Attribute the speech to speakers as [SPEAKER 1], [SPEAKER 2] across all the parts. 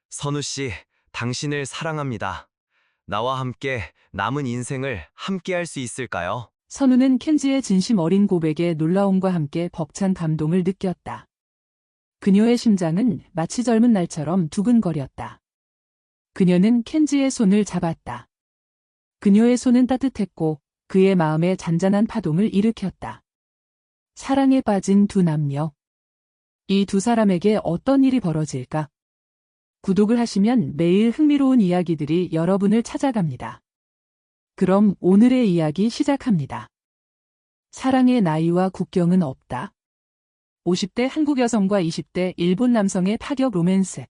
[SPEAKER 1] 선우 씨, 당신을 사랑합니다. 나와 함께 남은 인생을 함께 할 수 있을까요?
[SPEAKER 2] 선우는 켄지의 진심 어린 고백에 놀라움과 함께 벅찬 감동을 느꼈다. 그녀의 심장은 마치 젊은 날처럼 두근거렸다. 그녀는 켄지의 손을 잡았다. 그녀의 손은 따뜻했고 그의 마음에 잔잔한 파동을 일으켰다. 사랑에 빠진 두 남녀. 이 두 사람에게 어떤 일이 벌어질까? 구독을 하시면 매일 흥미로운 이야기들이 여러분을 찾아갑니다. 그럼 오늘의 이야기 시작합니다. 사랑의 나이와 국경은 없다. 50대 한국 여성과 20대 일본 남성의 파격 로맨스.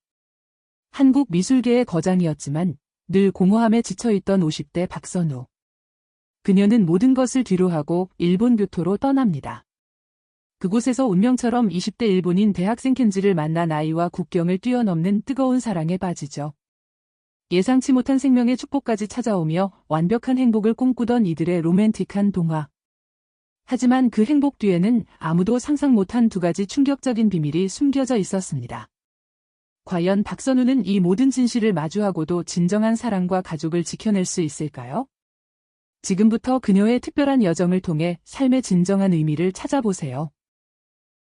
[SPEAKER 2] 한국 미술계의 거장이었지만 늘 공허함에 지쳐있던 50대 박선우. 그녀는 모든 것을 뒤로하고 일본 교토로 떠납니다. 그곳에서 운명처럼 20대 일본인 대학생 켄지를 만나 나이와 국경을 뛰어넘는 뜨거운 사랑에 빠지죠. 예상치 못한 생명의 축복까지 찾아오며 완벽한 행복을 꿈꾸던 이들의 로맨틱한 동화. 하지만 그 행복 뒤에는 아무도 상상 못한 두 가지 충격적인 비밀이 숨겨져 있었습니다. 과연 박선우는 이 모든 진실을 마주하고도 진정한 사랑과 가족을 지켜낼 수 있을까요? 지금부터 그녀의 특별한 여정을 통해 삶의 진정한 의미를 찾아보세요.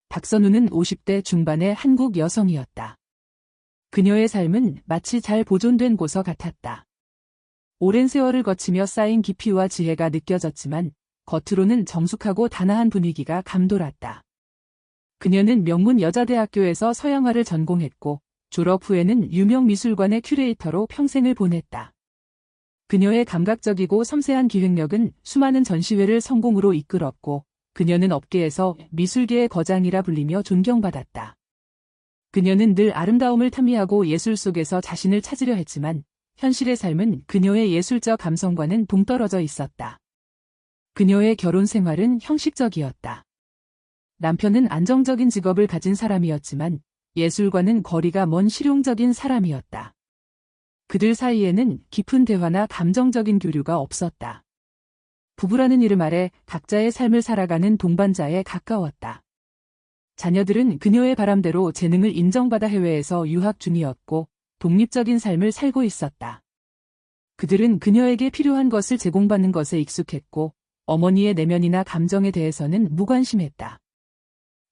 [SPEAKER 2] 박선우는 50대 중반의 한국 여성이었다. 그녀의 삶은 마치 잘 보존된 고서 같았다. 오랜 세월을 거치며 쌓인 깊이와 지혜가 느껴졌지만 겉으로는 정숙하고 단아한 분위기가 감돌았다. 그녀는 명문 여자대학교에서 서양화를 전공했고 졸업 후에는 유명 미술관의 큐레이터로 평생을 보냈다. 그녀의 감각적이고 섬세한 기획력은 수많은 전시회를 성공으로 이끌었고 그녀는 업계에서 미술계의 거장이라 불리며 존경받았다. 그녀는 늘 아름다움을 탐미하고 예술 속에서 자신을 찾으려 했지만 현실의 삶은 그녀의 예술적 감성과는 동떨어져 있었다. 그녀의 결혼 생활은 형식적이었다. 남편은 안정적인 직업을 가진 사람이었지만 예술과는 거리가 먼 실용적인 사람이었다. 그들 사이에는 깊은 대화나 감정적인 교류가 없었다. 부부라는 이름 아래 각자의 삶을 살아가는 동반자에 가까웠다. 자녀들은 그녀의 바람대로 재능을 인정받아 해외에서 유학 중이었고 독립적인 삶을 살고 있었다. 그들은 그녀에게 필요한 것을 제공받는 것에 익숙했고 어머니의 내면이나 감정에 대해서는 무관심했다.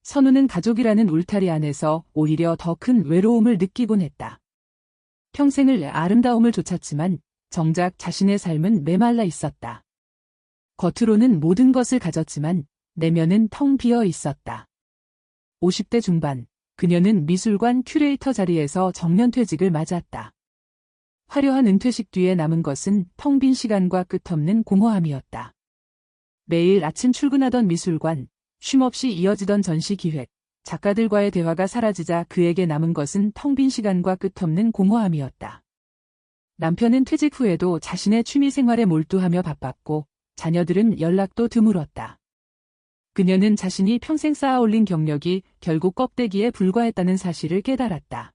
[SPEAKER 2] 선우는 가족이라는 울타리 안에서 오히려 더 큰 외로움을 느끼곤 했다. 평생을 아름다움을 좇았지만 정작 자신의 삶은 메말라 있었다. 겉으로는 모든 것을 가졌지만 내면은 텅 비어 있었다. 50대 중반, 그녀는 미술관 큐레이터 자리에서 정년퇴직을 맞았다. 화려한 은퇴식 뒤에 남은 것은 텅 빈 시간과 끝없는 공허함이었다. 매일 아침 출근하던 미술관, 쉼없이 이어지던 전시 기획, 작가들과의 대화가 사라지자 그에게 남은 것은 텅 빈 시간과 끝없는 공허함이었다. 남편은 퇴직 후에도 자신의 취미 생활에 몰두하며 바빴고 자녀들은 연락도 드물었다. 그녀는 자신이 평생 쌓아올린 경력이 결국 껍데기에 불과했다는 사실을 깨달았다.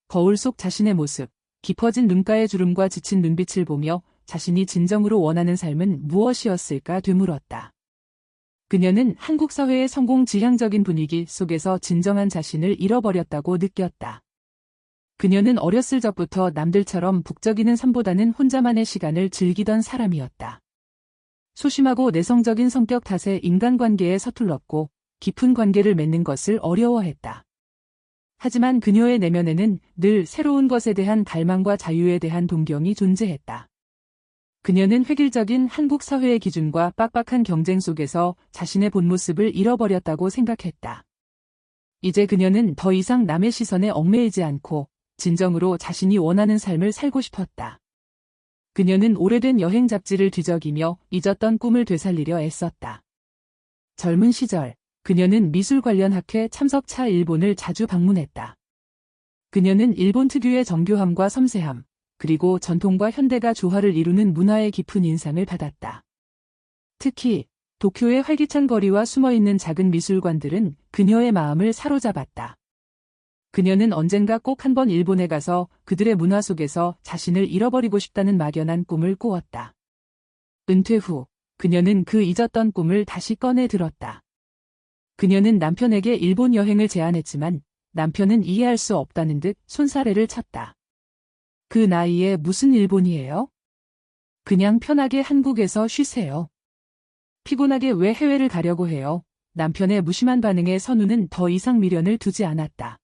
[SPEAKER 2] 거울 속 자신의 모습, 깊어진 눈가의 주름과 지친 눈빛을 보며 자신이 진정으로 원하는 삶은 무엇이었을까 되물었다. 그녀는 한국 사회의 성공 지향적인 분위기 속에서 진정한 자신을 잃어버렸다고 느꼈다. 그녀는 어렸을 적부터 남들처럼 북적이는 삶보다는 혼자만의 시간을 즐기던 사람이었다. 소심하고 내성적인 성격 탓에 인간관계에 서툴렀고 깊은 관계를 맺는 것을 어려워했다. 하지만 그녀의 내면에는 늘 새로운 것에 대한 갈망과 자유에 대한 동경이 존재했다. 그녀는 획일적인 한국 사회의 기준과 빡빡한 경쟁 속에서 자신의 본 모습을 잃어버렸다고 생각했다. 이제 그녀는 더 이상 남의 시선에 얽매이지 않고 진정으로 자신이 원하는 삶을 살고 싶었다. 그녀는 오래된 여행 잡지를 뒤적이며 잊었던 꿈을 되살리려 애썼다. 젊은 시절, 그녀는 미술 관련 학회 참석차 일본을 자주 방문했다. 그녀는 일본 특유의 정교함과 섬세함, 그리고 전통과 현대가 조화를 이루는 문화의 깊은 인상을 받았다. 특히 도쿄의 활기찬 거리와 숨어있는 작은 미술관들은 그녀의 마음을 사로잡았다. 그녀는 언젠가 꼭 한번 일본에 가서 그들의 문화 속에서 자신을 잃어버리고 싶다는 막연한 꿈을 꾸었다. 은퇴 후 그녀는 그 잊었던 꿈을 다시 꺼내 들었다. 그녀는 남편에게 일본 여행을 제안했지만 남편은 이해할 수 없다는 듯 손사래를 쳤다. 그 나이에 무슨 일본이에요? 그냥 편하게 한국에서 쉬세요. 피곤하게 왜 해외를 가려고 해요? 남편의 무심한 반응에 선우는 더 이상 미련을 두지 않았다.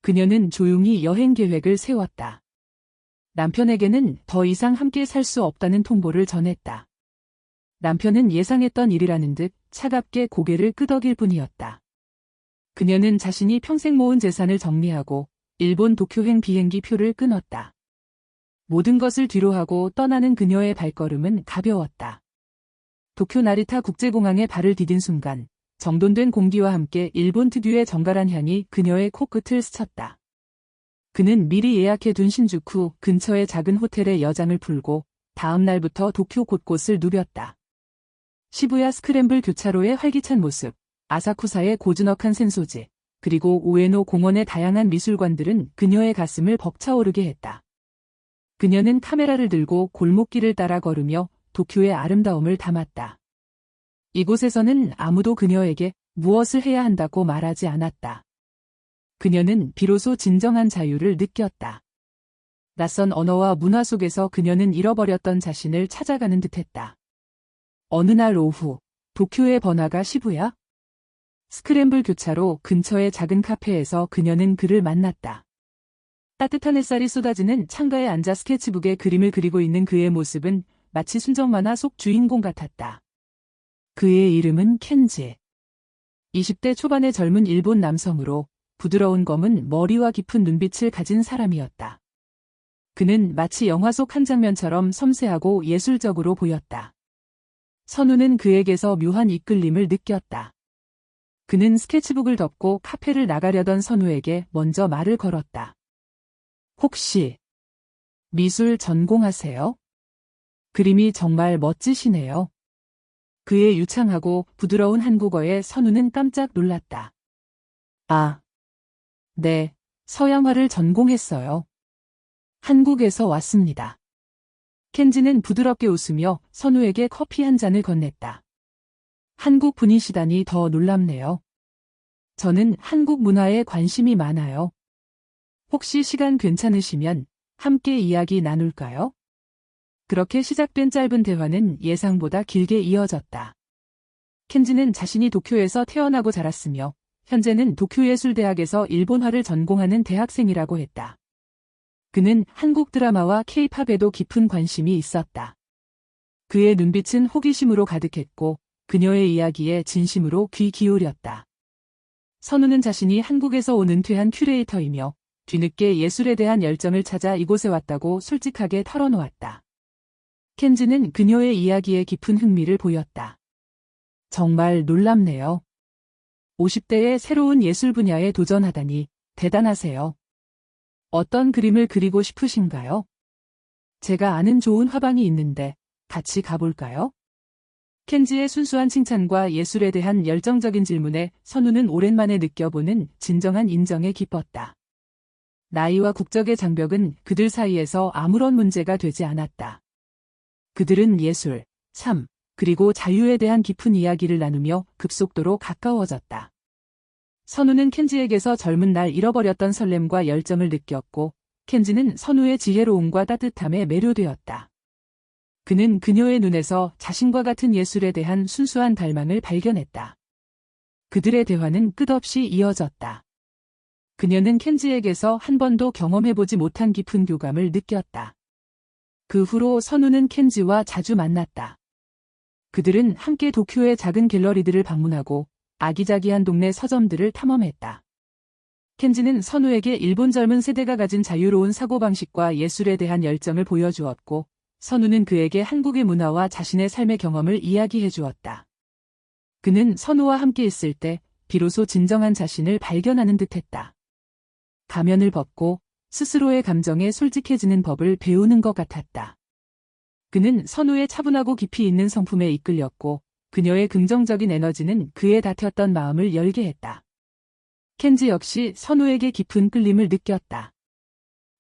[SPEAKER 2] 그녀는 조용히 여행 계획을 세웠다. 남편에게는 더 이상 함께 살 수 없다는 통보를 전했다. 남편은 예상했던 일이라는 듯 차갑게 고개를 끄덕일 뿐이었다. 그녀는 자신이 평생 모은 재산을 정리하고 일본 도쿄행 비행기 표를 끊었다. 모든 것을 뒤로하고 떠나는 그녀의 발걸음은 가벼웠다. 도쿄 나리타 국제공항에 발을 디딘 순간 정돈된 공기와 함께 일본 특유의 정갈한 향이 그녀의 코끝을 스쳤다. 그는 미리 예약해둔 신주쿠 근처의 작은 호텔에 여장을 풀고 다음 날부터 도쿄 곳곳을 누볐다. 시부야 스크램블 교차로의 활기찬 모습, 아사쿠사의 고즈넉한 센소지, 그리고 우에노 공원의 다양한 미술관들은 그녀의 가슴을 벅차오르게 했다. 그녀는 카메라를 들고 골목길을 따라 걸으며 도쿄의 아름다움을 담았다. 이곳에서는 아무도 그녀에게 무엇을 해야 한다고 말하지 않았다. 그녀는 비로소 진정한 자유를 느꼈다. 낯선 언어와 문화 속에서 그녀는 잃어버렸던 자신을 찾아가는 듯했다. 어느 날 오후, 도쿄의 번화가 시부야? 스크램블 교차로 근처의 작은 카페에서 그녀는 그를 만났다. 따뜻한 햇살이 쏟아지는 창가에 앉아 스케치북에 그림을 그리고 있는 그의 모습은 마치 순정 만화 속 주인공 같았다. 그의 이름은 켄지. 20대 초반의 젊은 일본 남성으로 부드러운 검은 머리와 깊은 눈빛을 가진 사람이었다. 그는 마치 영화 속 한 장면처럼 섬세하고 예술적으로 보였다. 선우는 그에게서 묘한 이끌림을 느꼈다. 그는 스케치북을 덮고 카페를 나가려던 선우에게 먼저 말을 걸었다. 혹시 미술 전공하세요? 그림이 정말 멋지시네요. 그의 유창하고 부드러운 한국어에 선우는 깜짝 놀랐다. 아, 네, 서양화를 전공했어요. 한국에서 왔습니다. 켄지는 부드럽게 웃으며 선우에게 커피 한 잔을 건넸다. 한국 분이시다니 더 놀랍네요. 저는 한국 문화에 관심이 많아요. 혹시 시간 괜찮으시면 함께 이야기 나눌까요? 그렇게 시작된 짧은 대화는 예상보다 길게 이어졌다. 켄지는 자신이 도쿄에서 태어나고 자랐으며 현재는 도쿄예술대학에서 일본화를 전공하는 대학생이라고 했다. 그는 한국 드라마와 K-팝에도 깊은 관심이 있었다. 그의 눈빛은 호기심으로 가득했고 그녀의 이야기에 진심으로 귀 기울였다. 선우는 자신이 한국에서 온 은퇴한 큐레이터이며 뒤늦게 예술에 대한 열정을 찾아 이곳에 왔다고 솔직하게 털어놓았다. 켄지는 그녀의 이야기에 깊은 흥미를 보였다. 정말 놀랍네요. 50대에 새로운 예술 분야에 도전하다니 대단하세요. 어떤 그림을 그리고 싶으신가요? 제가 아는 좋은 화방이 있는데 같이 가볼까요? 켄지의 순수한 칭찬과 예술에 대한 열정적인 질문에 선우는 오랜만에 느껴보는 진정한 인정에 기뻤다. 나이와 국적의 장벽은 그들 사이에서 아무런 문제가 되지 않았다. 그들은 예술, 삶, 그리고 자유에 대한 깊은 이야기를 나누며 급속도로 가까워졌다. 선우는 켄지에게서 젊은 날 잃어버렸던 설렘과 열정을 느꼈고 켄지는 선우의 지혜로움과 따뜻함에 매료되었다. 그는 그녀의 눈에서 자신과 같은 예술에 대한 순수한 갈망을 발견했다. 그들의 대화는 끝없이 이어졌다. 그녀는 켄지에게서 한 번도 경험해보지 못한 깊은 교감을 느꼈다. 그 후로 선우는 켄지와 자주 만났다. 그들은 함께 도쿄의 작은 갤러리들을 방문하고 아기자기한 동네 서점들을 탐험했다. 켄지는 선우에게 일본 젊은 세대가 가진 자유로운 사고방식과 예술에 대한 열정을 보여주었고, 선우는 그에게 한국의 문화와 자신의 삶의 경험을 이야기해 주었다. 그는 선우와 함께 있을 때 비로소 진정한 자신을 발견하는 듯했다. 가면을 벗고 스스로의 감정에 솔직해지는 법을 배우는 것 같았다. 그는 선우의 차분하고 깊이 있는 성품에 이끌렸고 그녀의 긍정적인 에너지는 그의 닫혔던 마음을 열게 했다. 켄지 역시 선우에게 깊은 끌림을 느꼈다.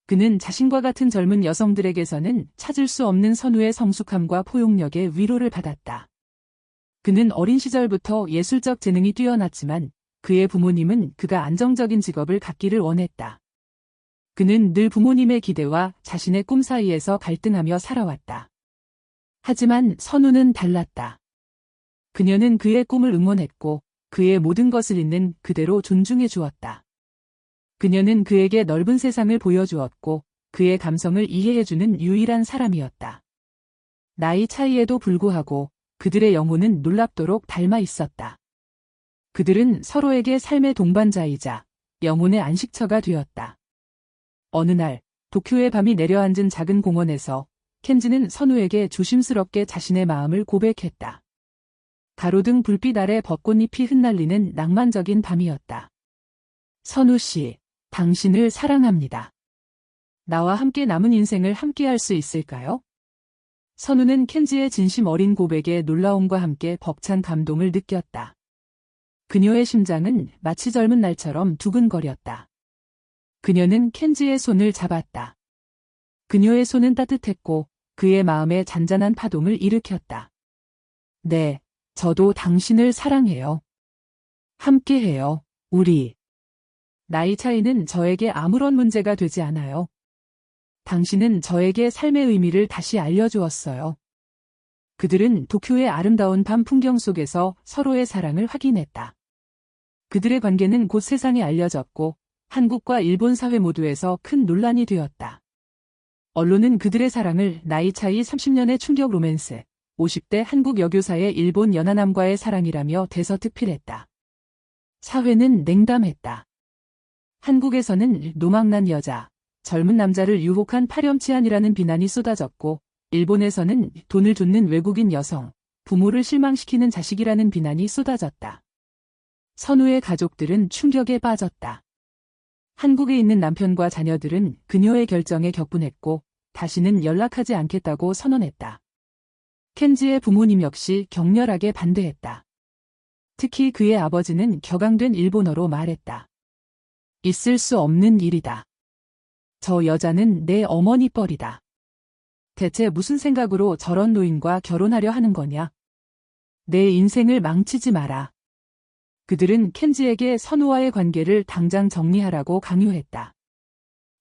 [SPEAKER 2] 그는 자신과 같은 젊은 여성들에게서는 찾을 수 없는 선우의 성숙함과 포용력에 위로를 받았다. 그는 어린 시절부터 예술적 재능이 뛰어났지만 그의 부모님은 그가 안정적인 직업을 갖기를 원했다. 그는 늘 부모님의 기대와 자신의 꿈 사이에서 갈등하며 살아왔다. 하지만 선우는 달랐다. 그녀는 그의 꿈을 응원했고 그의 모든 것을 있는 그대로 존중해 주었다. 그녀는 그에게 넓은 세상을 보여주었고 그의 감성을 이해해주는 유일한 사람이었다. 나이 차이에도 불구하고 그들의 영혼은 놀랍도록 닮아 있었다. 그들은 서로에게 삶의 동반자이자 영혼의 안식처가 되었다. 어느 날 도쿄의 밤이 내려앉은 작은 공원에서 켄지는 선우에게 조심스럽게 자신의 마음을 고백했다. 가로등 불빛 아래 벚꽃잎이 흩날리는 낭만적인 밤이었다. 선우 씨, 당신을 사랑합니다. 나와 함께 남은 인생을 함께할 수 있을까요? 선우는 켄지의 진심 어린 고백에 놀라움과 함께 벅찬 감동을 느꼈다. 그녀의 심장은 마치 젊은 날처럼 두근거렸다. 그녀는 켄지의 손을 잡았다. 그녀의 손은 따뜻했고 그의 마음에 잔잔한 파동을 일으켰다. 네, 저도 당신을 사랑해요. 함께해요, 우리. 나이 차이는 저에게 아무런 문제가 되지 않아요. 당신은 저에게 삶의 의미를 다시 알려주었어요. 그들은 도쿄의 아름다운 밤 풍경 속에서 서로의 사랑을 확인했다. 그들의 관계는 곧 세상에 알려졌고 한국과 일본 사회 모두에서 큰 논란이 되었다. 언론은 그들의 사랑을 나이 차이 30년의 충격 로맨스, 50대 한국 여교사의 일본 연하남과의 사랑이라며 대서특필했다. 사회는 냉담했다. 한국에서는 노망난 여자, 젊은 남자를 유혹한 파렴치한이라는 비난이 쏟아졌고 일본에서는 돈을 쫓는 외국인 여성, 부모를 실망시키는 자식이라는 비난이 쏟아졌다. 선우의 가족들은 충격에 빠졌다. 한국에 있는 남편과 자녀들은 그녀의 결정에 격분했고 다시는 연락하지 않겠다고 선언했다. 켄지의 부모님 역시 격렬하게 반대했다. 특히 그의 아버지는 격앙된 일본어로 말했다. 있을 수 없는 일이다. 저 여자는 내 어머니 뻘이다. 대체 무슨 생각으로 저런 노인과 결혼하려 하는 거냐? 내 인생을 망치지 마라. 그들은 켄지에게 선우와의 관계를 당장 정리하라고 강요했다.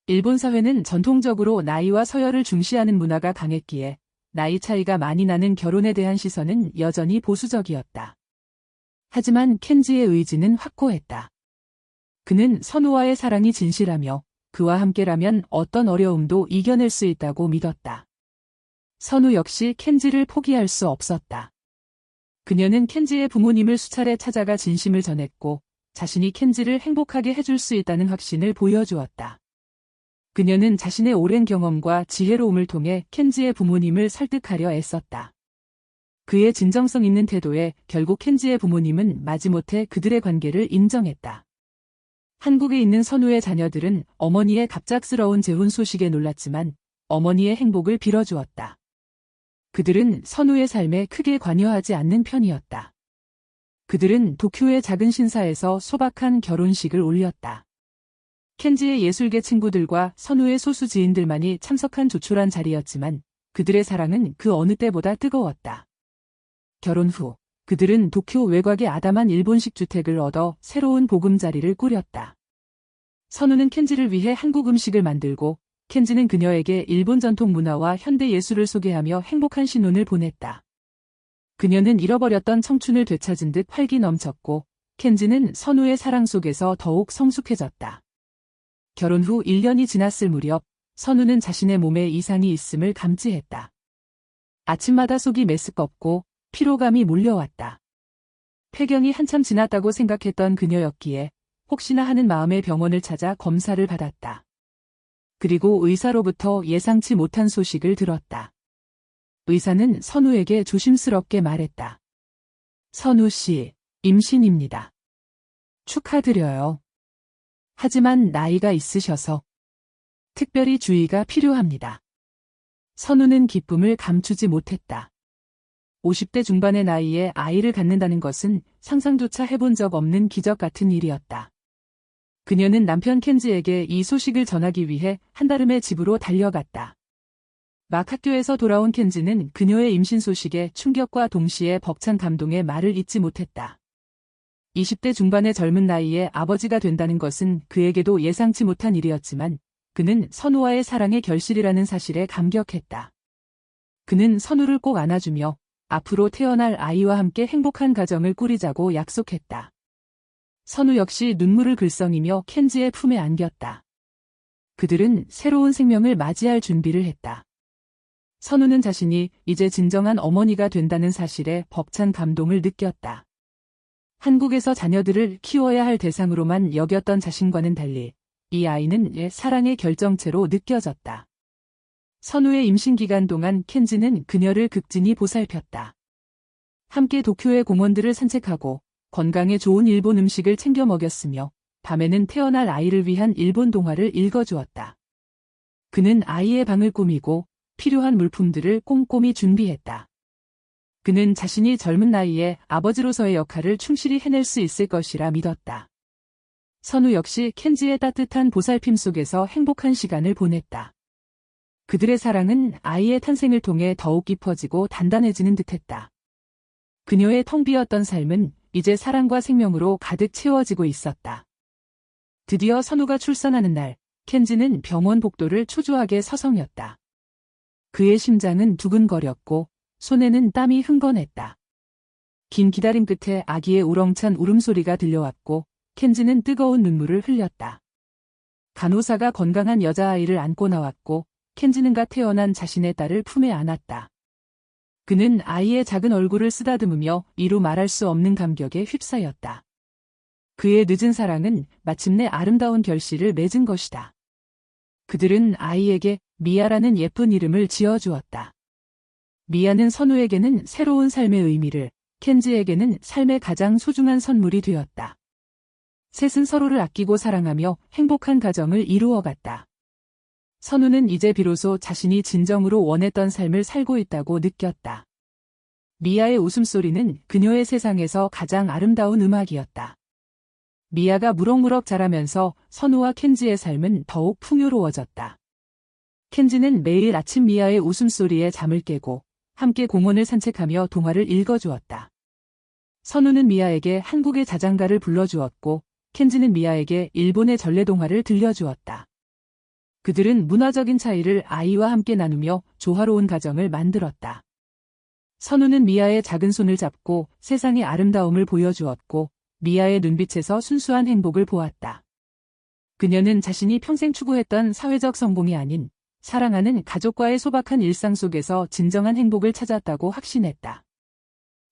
[SPEAKER 2] 일본 사회는 전통적으로 나이와 서열을 중시하는 문화가 강했기에 나이 차이가 많이 나는 결혼에 대한 시선은 여전히 보수적이었다. 하지만 켄지의 의지는 확고했다. 그는 선우와의 사랑이 진실하며 그와 함께라면 어떤 어려움도 이겨낼 수 있다고 믿었다. 선우 역시 켄지를 포기할 수 없었다. 그녀는 켄지의 부모님을 수차례 찾아가 진심을 전했고 자신이 켄지를 행복하게 해줄 수 있다는 확신을 보여주었다. 그녀는 자신의 오랜 경험과 지혜로움을 통해 켄지의 부모님을 설득하려 애썼다. 그의 진정성 있는 태도에 결국 켄지의 부모님은 마지못해 그들의 관계를 인정했다. 한국에 있는 선우의 자녀들은 어머니의 갑작스러운 재혼 소식에 놀랐지만 어머니의 행복을 빌어주었다. 그들은 선우의 삶에 크게 관여하지 않는 편이었다. 그들은 도쿄의 작은 신사에서 소박한 결혼식을 올렸다. 켄지의 예술계 친구들과 선우의 소수 지인들만이 참석한 조촐한 자리였지만 그들의 사랑은 그 어느 때보다 뜨거웠다. 결혼 후 그들은 도쿄 외곽의 아담한 일본식 주택을 얻어 새로운 보금자리를 꾸렸다. 선우는 켄지를 위해 한국 음식을 만들고 켄지는 그녀에게 일본 전통 문화와 현대 예술을 소개하며 행복한 신혼을 보냈다. 그녀는 잃어버렸던 청춘을 되찾은 듯 활기 넘쳤고 켄지는 선우의 사랑 속에서 더욱 성숙해졌다. 결혼 후 1년이 지났을 무렵 선우는 자신의 몸에 이상이 있음을 감지했다. 아침마다 속이 메스껍고 피로감이 몰려왔다. 폐경이 한참 지났다고 생각했던 그녀였기에 혹시나 하는 마음에 병원을 찾아 검사를 받았다. 그리고 의사로부터 예상치 못한 소식을 들었다. 의사는 선우에게 조심스럽게 말했다. 선우 씨, 임신입니다. 축하드려요. 하지만 나이가 있으셔서 특별히 주의가 필요합니다. 선우는 기쁨을 감추지 못했다. 50대 중반의 나이에 아이를 갖는다는 것은 상상조차 해본 적 없는 기적 같은 일이었다. 그녀는 남편 켄지에게 이 소식을 전하기 위해 한달음에 집으로 달려갔다. 막 학교에서 돌아온 켄지는 그녀의 임신 소식에 충격과 동시에 벅찬 감동에 말을 잇지 못했다. 20대 중반의 젊은 나이에 아버지가 된다는 것은 그에게도 예상치 못한 일이었지만 그는 선우와의 사랑의 결실이라는 사실에 감격했다. 그는 선우를 꼭 안아주며 앞으로 태어날 아이와 함께 행복한 가정을 꾸리자고 약속했다. 선우 역시 눈물을 글썽이며 켄지의 품에 안겼다. 그들은 새로운 생명을 맞이할 준비를 했다. 선우는 자신이 이제 진정한 어머니가 된다는 사실에 벅찬 감동을 느꼈다. 한국에서 자녀들을 키워야 할 대상으로만 여겼던 자신과는 달리 이 아이는 사랑의 결정체로 느껴졌다. 선우의 임신 기간 동안 켄지는 그녀를 극진히 보살폈다. 함께 도쿄의 공원들을 산책하고 건강에 좋은 일본 음식을 챙겨 먹였으며 밤에는 태어날 아이를 위한 일본 동화를 읽어주었다. 그는 아이의 방을 꾸미고 필요한 물품들을 꼼꼼히 준비했다. 그는 자신이 젊은 나이에 아버지로서의 역할을 충실히 해낼 수 있을 것이라 믿었다. 선우 역시 켄지의 따뜻한 보살핌 속에서 행복한 시간을 보냈다. 그들의 사랑은 아이의 탄생을 통해 더욱 깊어지고 단단해지는 듯했다. 그녀의 텅 비었던 삶은 이제 사랑과 생명으로 가득 채워지고 있었다. 드디어 선우가 출산하는 날, 켄지는 병원 복도를 초조하게 서성였다. 그의 심장은 두근거렸고 손에는 땀이 흥건했다. 긴 기다림 끝에 아기의 우렁찬 울음소리가 들려왔고 켄지는 뜨거운 눈물을 흘렸다. 간호사가 건강한 여자아이를 안고 나왔고 켄지는 갓 태어난 자신의 딸을 품에 안았다. 그는 아이의 작은 얼굴을 쓰다듬으며 이루 말할 수 없는 감격에 휩싸였다. 그의 늦은 사랑은 마침내 아름다운 결실을 맺은 것이다. 그들은 아이에게 미아라는 예쁜 이름을 지어주었다. 미아는 선우에게는 새로운 삶의 의미를, 켄지에게는 삶의 가장 소중한 선물이 되었다. 셋은 서로를 아끼고 사랑하며 행복한 가정을 이루어갔다. 선우는 이제 비로소 자신이 진정으로 원했던 삶을 살고 있다고 느꼈다. 미아의 웃음소리는 그녀의 세상에서 가장 아름다운 음악이었다. 미아가 무럭무럭 자라면서 선우와 켄지의 삶은 더욱 풍요로워졌다. 켄지는 매일 아침 미아의 웃음소리에 잠을 깨고 함께 공원을 산책하며 동화를 읽어주었다. 선우는 미아에게 한국의 자장가를 불러주었고 켄지는 미아에게 일본의 전래동화를 들려주었다. 그들은 문화적인 차이를 아이와 함께 나누며 조화로운 가정을 만들었다. 선우는 미아의 작은 손을 잡고 세상의 아름다움을 보여주었고 미아의 눈빛에서 순수한 행복을 보았다. 그녀는 자신이 평생 추구했던 사회적 성공이 아닌 사랑하는 가족과의 소박한 일상 속에서 진정한 행복을 찾았다고 확신했다.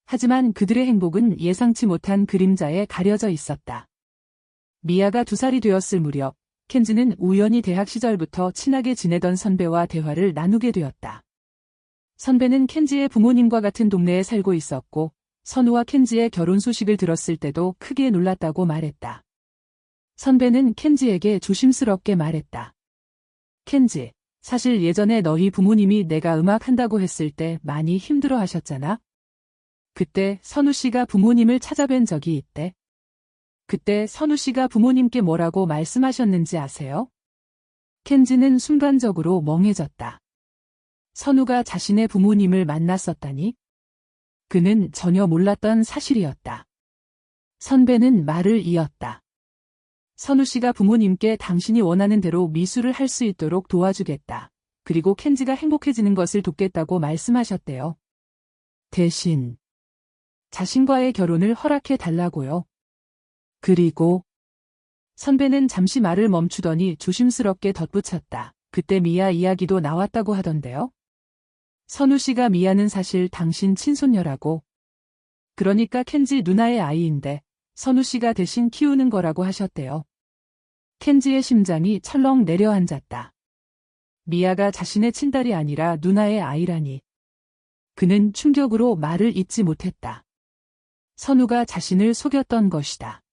[SPEAKER 2] 하지만 그들의 행복은 예상치 못한 그림자에 가려져 있었다. 미아가 2살이 되었을 무렵 켄지는 우연히 대학 시절부터 친하게 지내던 선배와 대화를 나누게 되었다. 선배는 켄지의 부모님과 같은 동네에 살고 있었고 선우와 켄지의 결혼 소식을 들었을 때도 크게 놀랐다고 말했다. 선배는 켄지에게 조심스럽게 말했다. 켄지, 사실 예전에 너희 부모님이 내가 음악 한다고 했을 때 많이 힘들어 하셨잖아? 그때 선우 씨가 부모님을 찾아뵌 적이 있대. 그때 선우 씨가 부모님께 뭐라고 말씀하셨는지 아세요? 켄지는 순간적으로 멍해졌다. 선우가 자신의 부모님을 만났었다니? 그는 전혀 몰랐던 사실이었다. 선배는 말을 이었다. 선우 씨가 부모님께 당신이 원하는 대로 미술을 할 수 있도록 도와주겠다. 그리고 켄지가 행복해지는 것을 돕겠다고 말씀하셨대요. 대신 자신과의 결혼을 허락해 달라고요. 그리고 선배는 잠시 말을 멈추더니 조심스럽게 덧붙였다. 그때 미아 이야기도 나왔다고 하던데요. 선우 씨가 미아는 사실 당신 친손녀라고. 그러니까 켄지 누나의 아이인데 선우 씨가 대신 키우는 거라고 하셨대요. 켄지의 심장이 철렁 내려앉았다. 미아가 자신의 친딸이 아니라 누나의 아이라니. 그는 충격으로 말을 잇지 못했다. 선우가 자신을 속였던 것이다.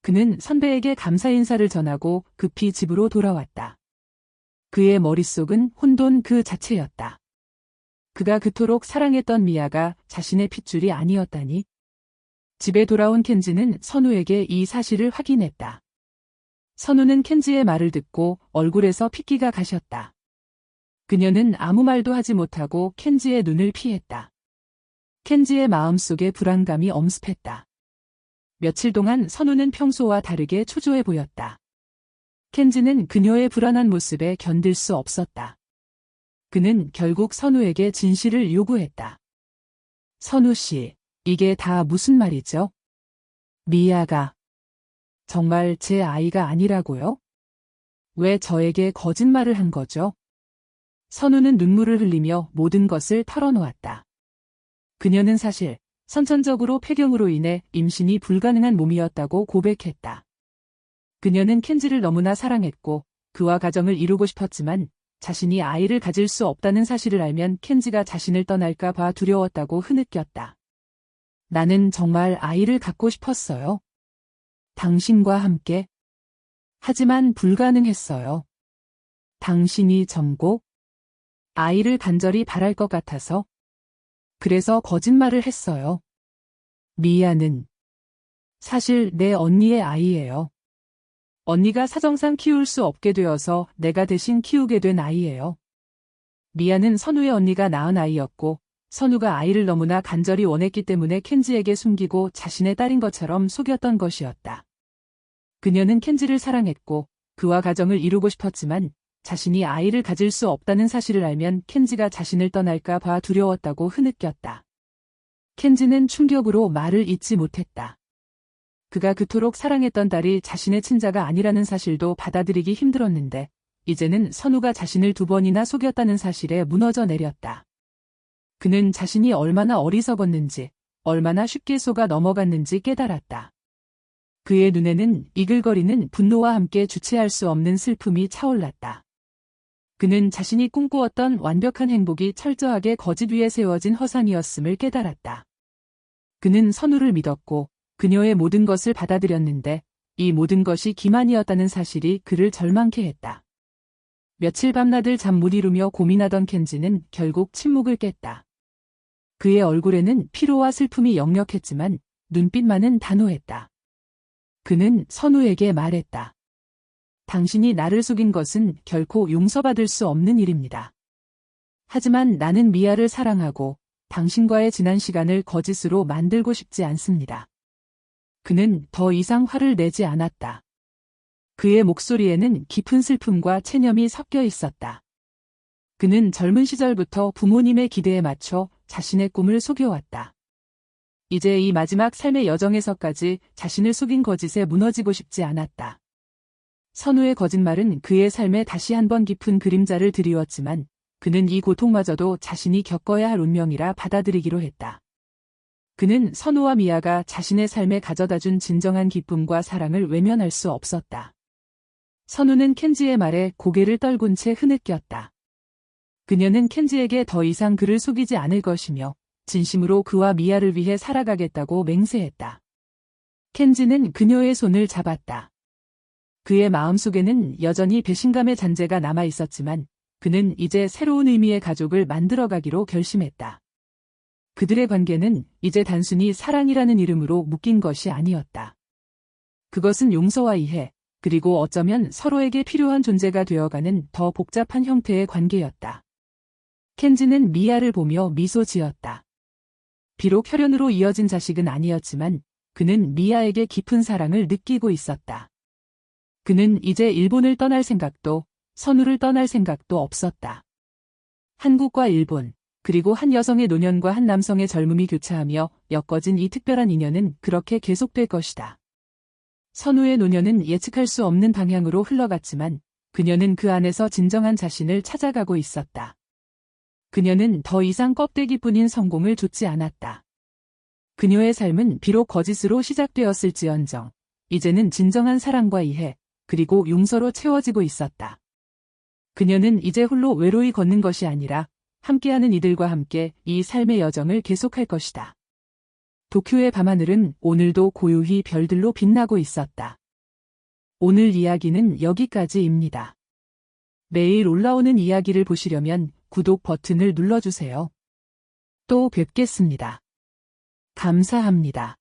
[SPEAKER 2] 그는 선배에게 감사 인사를 전하고 급히 집으로 돌아왔다. 그의 머릿속은 혼돈 그 자체였다. 그가 그토록 사랑했던 미아가 자신의 핏줄이 아니었다니. 집에 돌아온 켄지는 선우에게 이 사실을 확인했다. 선우는 켄지의 말을 듣고 얼굴에서 핏기가 가셨다. 그녀는 아무 말도 하지 못하고 켄지의 눈을 피했다. 켄지의 마음속에 불안감이 엄습했다. 며칠 동안 선우는 평소와 다르게 초조해 보였다. 켄지는 그녀의 불안한 모습에 견딜 수 없었다. 그는 결국 선우에게 진실을 요구했다. 선우 씨, 이게 다 무슨 말이죠? 미아가 정말 제 아이가 아니라고요? 왜 저에게 거짓말을 한 거죠? 선우는 눈물을 흘리며 모든 것을 털어놓았다. 그녀는 사실 선천적으로 폐경으로 인해 임신이 불가능한 몸이었다고 고백했다. 그녀는 켄지를 너무나 사랑했고 그와 가정을 이루고 싶었지만 자신이 아이를 가질 수 없다는 사실을 알면 켄지가 자신을 떠날까 봐 두려웠다고 흐느꼈다. 나는 정말 아이를 갖고 싶었어요. 당신과 함께. 하지만 불가능했어요. 당신이 전고 아이를 간절히 바랄 것 같아서. 그래서 거짓말을 했어요. 미아는 사실 내 언니의 아이예요. 언니가 사정상 키울 수 없게 되어서 내가 대신 키우게 된 아이예요. 미아는 선우의 언니가 낳은 아이였고 선우가 아이를 너무나 간절히 원했기 때문에 켄지에게 숨기고 자신의 딸인 것처럼 속였던 것이었다. 그녀는 켄지를 사랑했고 그와 가정을 이루고 싶었지만 자신이 아이를 가질 수 없다는 사실을 알면 켄지가 자신을 떠날까 봐 두려웠다고 흐느꼈다. 켄지는 충격으로 말을 잇지 못했다. 그가 그토록 사랑했던 딸이 자신의 친자가 아니라는 사실도 받아들이기 힘들었는데 이제는 선우가 자신을 2번이나 속였다는 사실에 무너져 내렸다. 그는 자신이 얼마나 어리석었는지, 얼마나 쉽게 속아 넘어갔는지 깨달았다. 그의 눈에는 이글거리는 분노와 함께 주체할 수 없는 슬픔이 차올랐다. 그는 자신이 꿈꾸었던 완벽한 행복이 철저하게 거짓 위에 세워진 허상이었음을 깨달았다. 그는 선우를 믿었고 그녀의 모든 것을 받아들였는데 이 모든 것이 기만이었다는 사실이 그를 절망케 했다. 며칠 밤낮을 잠 못 이루며 고민하던 켄지는 결국 침묵을 깼다. 그의 얼굴에는 피로와 슬픔이 역력했지만 눈빛만은 단호했다. 그는 선우에게 말했다. 당신이 나를 속인 것은 결코 용서받을 수 없는 일입니다. 하지만 나는 미아를 사랑하고 당신과의 지난 시간을 거짓으로 만들고 싶지 않습니다. 그는 더 이상 화를 내지 않았다. 그의 목소리에는 깊은 슬픔과 체념이 섞여 있었다. 그는 젊은 시절부터 부모님의 기대에 맞춰 자신의 꿈을 속여왔다. 이제 이 마지막 삶의 여정에서까지 자신을 속인 거짓에 무너지고 싶지 않았다. 선우의 거짓말은 그의 삶에 다시 한번 깊은 그림자를 드리웠지만 그는 이 고통마저도 자신이 겪어야 할 운명이라 받아들이기로 했다. 그는 선우와 미아가 자신의 삶에 가져다준 진정한 기쁨과 사랑을 외면할 수 없었다. 선우는 켄지의 말에 고개를 떨군 채 흐느꼈다. 그녀는 켄지에게 더 이상 그를 속이지 않을 것이며 진심으로 그와 미아를 위해 살아가겠다고 맹세했다. 켄지는 그녀의 손을 잡았다. 그의 마음속에는 여전히 배신감의 잔재가 남아 있었지만 그는 이제 새로운 의미의 가족을 만들어가기로 결심했다. 그들의 관계는 이제 단순히 사랑이라는 이름으로 묶인 것이 아니었다. 그것은 용서와 이해, 그리고 어쩌면 서로에게 필요한 존재가 되어가는 더 복잡한 형태의 관계였다. 켄지는 미아를 보며 미소 지었다. 비록 혈연으로 이어진 자식은 아니었지만 그는 미아에게 깊은 사랑을 느끼고 있었다. 그는 이제 일본을 떠날 생각도 선우를 떠날 생각도 없었다. 한국과 일본, 그리고 한 여성의 노년과 한 남성의 젊음이 교차하며 엮어진 이 특별한 인연은 그렇게 계속될 것이다. 선우의 노년은 예측할 수 없는 방향으로 흘러갔지만 그녀는 그 안에서 진정한 자신을 찾아가고 있었다. 그녀는 더 이상 껍데기뿐인 성공을 좇지 않았다. 그녀의 삶은 비록 거짓으로 시작되었을지언정 이제는 진정한 사랑과 이해, 그리고 용서로 채워지고 있었다. 그녀는 이제 홀로 외로이 걷는 것이 아니라 함께하는 이들과 함께 이 삶의 여정을 계속할 것이다. 도쿄의 밤하늘은 오늘도 고요히 별들로 빛나고 있었다. 오늘 이야기는 여기까지입니다. 매일 올라오는 이야기를 보시려면 구독 버튼을 눌러주세요. 또 뵙겠습니다. 감사합니다.